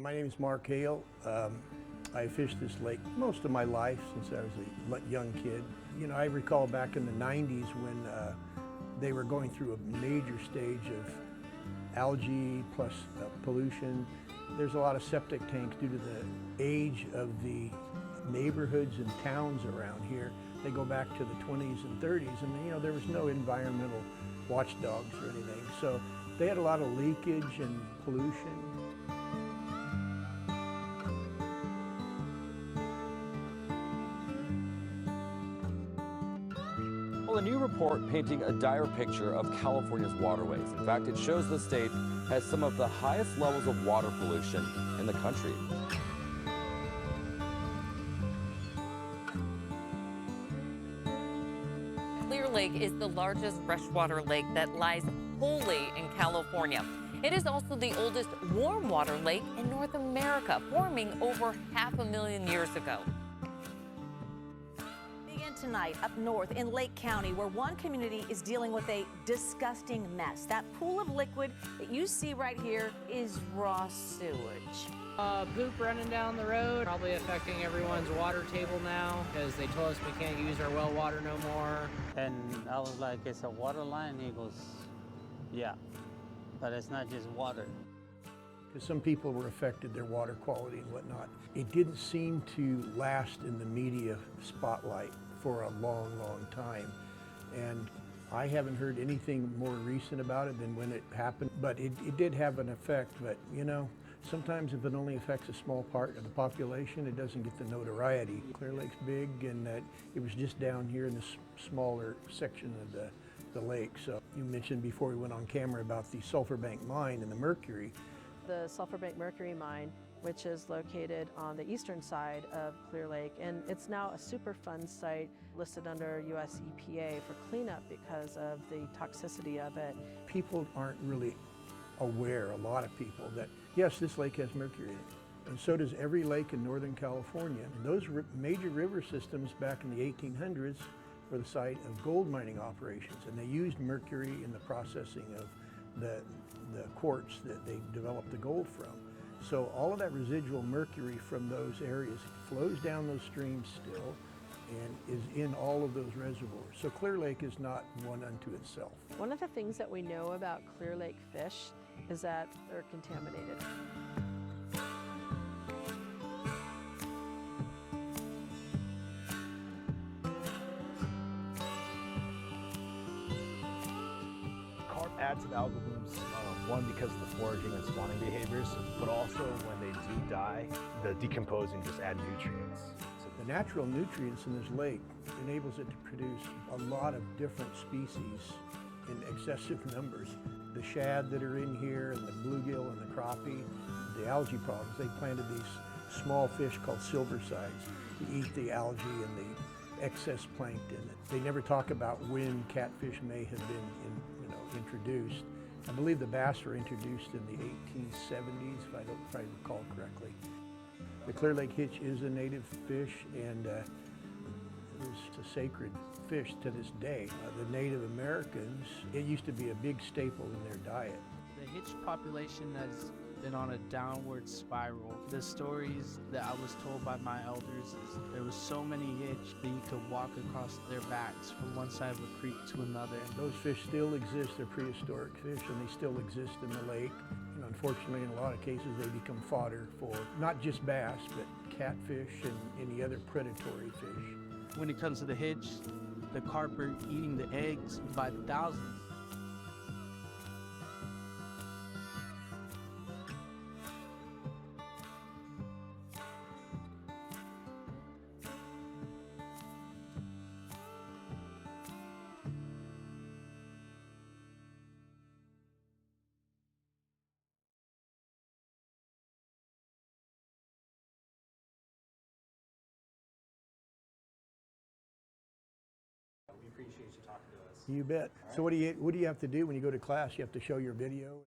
My name is Mark Hale. I fished this lake most of my life since I was a young kid. You know, I recall back in the 90s when they were going through a major stage of algae plus pollution. There's a lot of septic tanks due to the age of the neighborhoods and towns around here. They go back to the 20s and 30s, and you know, there was no environmental watchdogs or anything. So they had a lot of leakage and pollution. Well, a new report painting a dire picture of California's waterways. In fact, it shows the state has some of the highest levels of water pollution in the country. Clear Lake is the largest freshwater lake that lies wholly in California. It is also the oldest warm water lake in North America, forming over 500,000 years ago. Tonight up north in Lake County, where one community is dealing with a disgusting mess. That pool of liquid that you see right here is raw sewage. Poop running down the road, probably affecting everyone's water table now because they told us we can't use our well water no more. And I was like, it's a water line? He goes, yeah, but it's not just water. Because some people were affected, their water quality and whatnot. It didn't seem to last in the media spotlight for a long, long time. And I haven't heard anything more recent about it than when it happened, but it did have an effect. But you know, sometimes if it only affects a small part of the population, it doesn't get the notoriety. Clear Lake's big, and it was just down here in this smaller section of the lake. So you mentioned before we went on camera about the Sulphur Bank mine and the mercury. The Sulphur Bank mercury mine, which is located on the eastern side of Clear Lake, and it's now a Superfund site listed under US EPA for cleanup because of the toxicity of it. People aren't really aware, a lot of people, that yes, this lake has mercury in it, and so does every lake in Northern California. And those major river systems back in the 1800s were the site of gold mining operations, and they used mercury in the processing of the quartz that they developed the gold from. So all of that residual mercury from those areas flows down those streams still and is in all of those reservoirs. So Clear Lake is not one unto itself. One of the things that we know about Clear Lake fish is that they're contaminated. Carp add to the algal blooms, one because of the foraging and spawning behaviors, but also when they do die, the decomposing just add nutrients. The natural nutrients in this lake enables it to produce a lot of different species in excessive numbers. The shad that are in here, and the bluegill and the crappie, the algae problems, they planted these small fish called silversides to eat the algae and the excess plankton. They never talk about when catfish may have been introduced. I believe the bass were introduced in the 1870s, if I recall correctly. The Clear Lake hitch is a native fish, and it's a sacred fish to this day. The Native Americans, it used to be a big staple in their diet. The hitch population has been on a downward spiral. The stories that I was told by my elders is there was so many hitch that you could walk across their backs from one side of a creek to another. Those fish still exist. They're prehistoric fish, and they still exist in the lake. And unfortunately, in a lot of cases, they become fodder for not just bass, but catfish and any other predatory fish. When it comes to the hitch, the carp are eating the eggs by the thousands. We appreciate you talking to us. You bet. So what do you have to do when you go to class? You have to show your video?